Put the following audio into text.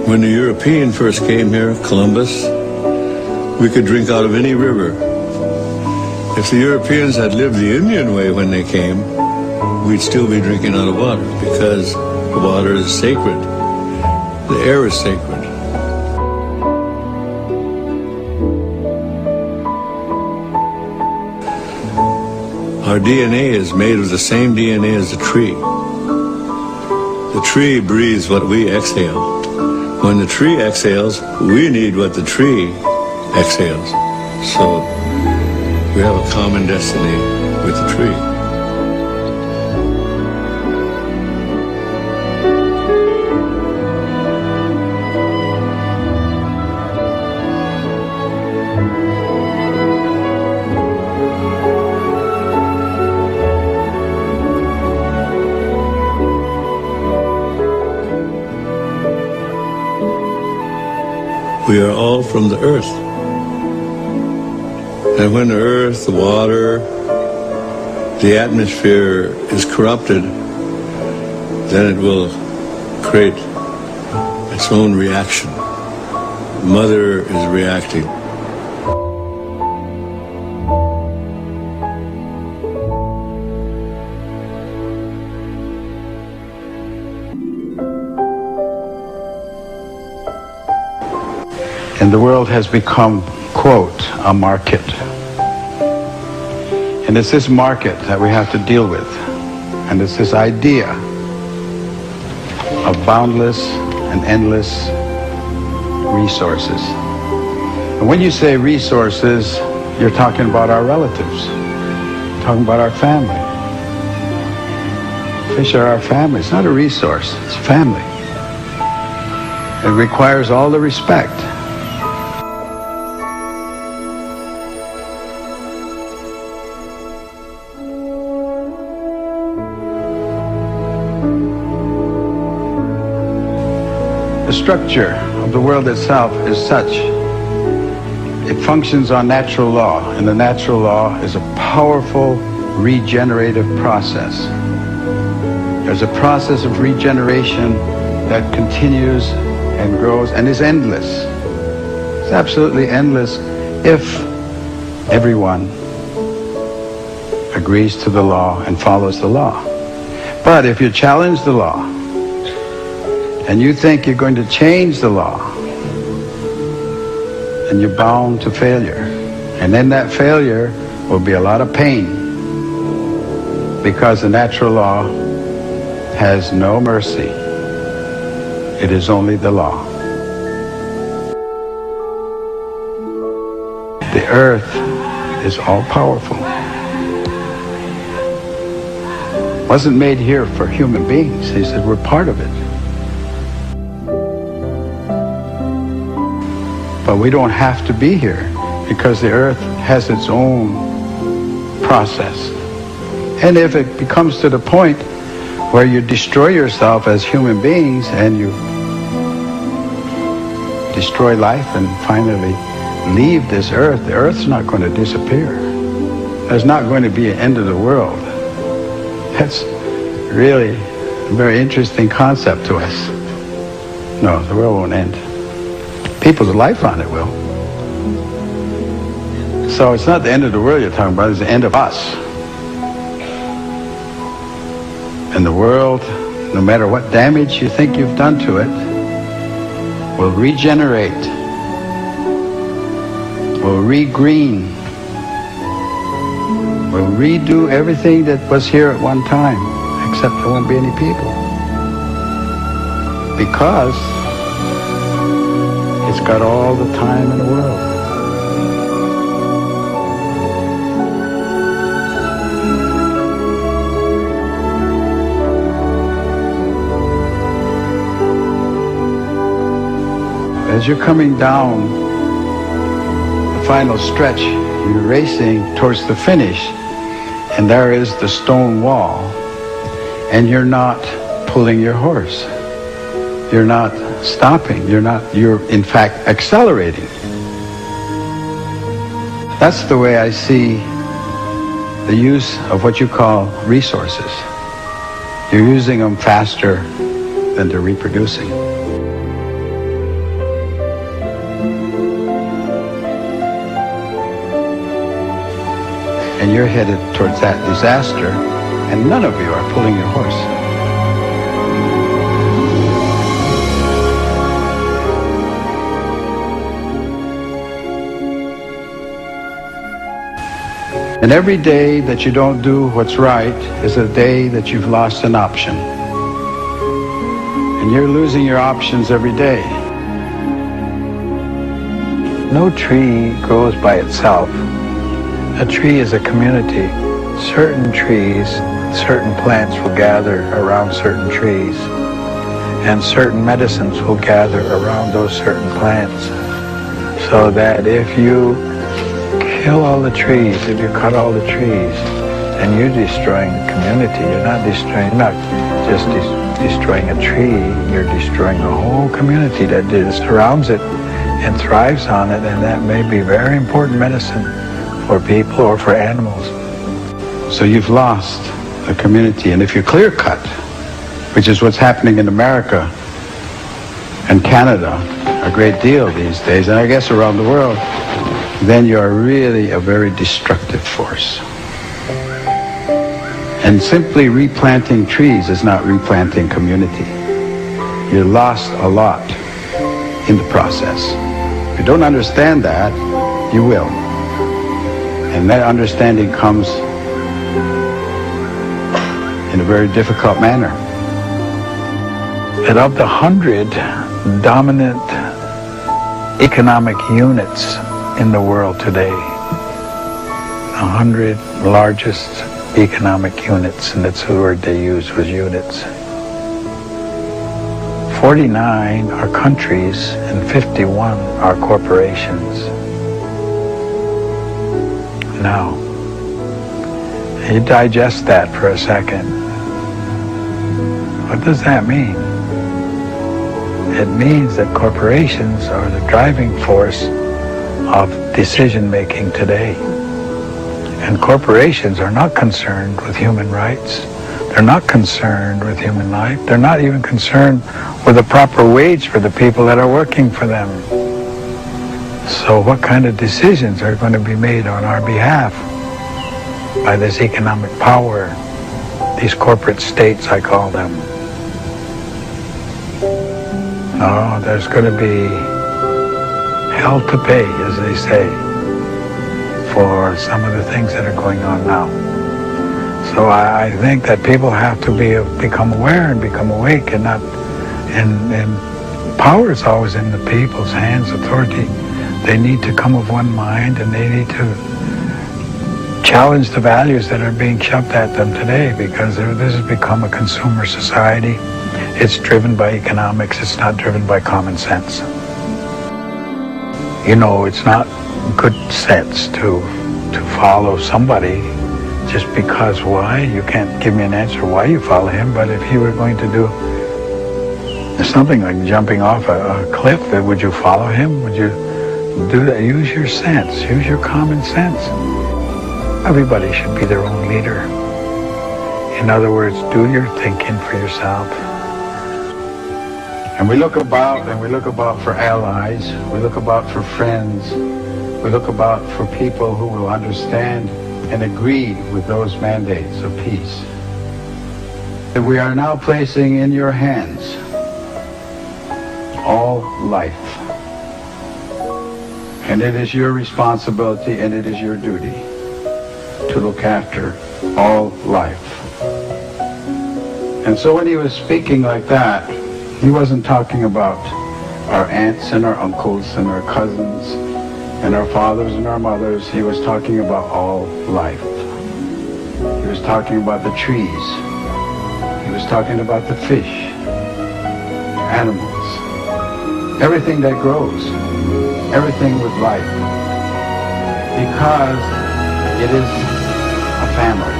When the European first came here, Columbus, we could drink out of any river. If the Europeans had lived the Indian way when they came, we'd still be drinking out of water because the water is sacred. The air is sacred. Our DNA is made of the same DNA as the tree. The tree breathes what we exhale. When the tree exhales, we need what the tree exhales. So we have a common destiny with the tree. We are all from the earth. And when the earth, the water, the atmosphere is corrupted, then it will create its own reaction. Mother is reacting. And the world has become, quote, a market. And it's this market that we have to deal with. And it's this idea of boundless and endless resources. And when you say resources, you're talking about our relatives. You're talking about our family. Fish are our family. It's not a resource, it's family. It requires all the respect. The structure of the world itself is such. It functions on natural law, and the natural law is a powerful regenerative process. There's a process of regeneration that continues and grows and is endless. It's absolutely endless if everyone agrees to the law and follows the law. But if you challenge the law, and you think you're going to change the law, then you're bound to failure. And in that failure will be a lot of pain, because the natural law has no mercy. It is only the law. The earth is all powerful. It wasn't made here for human beings. He said we're part of it. But we don't have to be here because the earth has its own process. And if it becomes to the point where you destroy yourself as human beings and you destroy life and finally leave this earth, the earth's not going to disappear. There's not going to be an end of the world. That's really a very interesting concept to us. No, the world won't end. People's life on it will. So it's not the end of the world you're talking about, it's the end of us. And the world, no matter what damage you think you've done to it, will regenerate, will regreen, will redo everything that was here at one time, except there won't be any people. Because it's got all the time in the world. As you're coming down the final stretch, you're racing towards the finish, and there is the stone wall, and you're not pulling your horse. You're not stopping. You're in fact accelerating. That's the way I see the use of what you call resources. You're using them faster than they're reproducing. and you're headed towards that disaster, and none of you are pulling your horse. And every day that you don't do what's right is a day that you've lost an option. And you're losing your options every day. No tree grows by itself. A tree is a community. Certain trees, certain plants will gather around certain trees, and certain medicines will gather around those certain plants. So that if you kill all the trees, if you cut all the trees, then you're destroying the community. You're not just destroying a tree, you're destroying a whole community that surrounds it and thrives on it, and that may be very important medicine for people or for animals. So you've lost a community, and if you clear cut, which is what's happening in America and Canada a great deal these days, and I guess around the world, then you are really a very destructive force. And simply replanting trees is not replanting community. You lost a lot in the process. If you don't understand that, you will. And that understanding comes in a very difficult manner. That of the 100 dominant economic units in the world today, 100 largest economic units, and that's the word they used was units. 49 are countries and 51 are corporations. Now, you digest that for a second. What does that mean? It means that corporations are the driving force of decision-making today. And corporations are not concerned with human rights. They're not concerned with human life. They're not even concerned with a proper wage for the people that are working for them. So what kind of decisions are going to be made on our behalf by this economic power, these corporate states, I call them? Oh, there's going to be hell to pay, as they say, for some of the things that are going on now. So I think that people have to become aware and become awake, and not, and power is always in the people's hands, authority. They need to come of one mind, and they need to challenge the values that are being shoved at them today, because this has become a consumer society. It's driven by economics. It's not driven by common sense. You know, it's not good sense to follow somebody just because. Why? You can't give me an answer why you follow him, but if you were going to do something like jumping off a cliff, would you follow him? Would you do that? Use your sense. Use your common sense. Everybody should be their own leader. In other words, do your thinking for yourself. And we look about, for allies, we look about for friends, we look about for people who will understand and agree with those mandates of peace. And we are now placing in your hands all life. And it is your responsibility and it is your duty to look after all life. And so when he was speaking like that, he wasn't talking about our aunts and our uncles and our cousins and our fathers and our mothers. He was talking about all life. He was talking about the trees. He was talking about the fish, animals, everything that grows, everything with life. Because it is a family.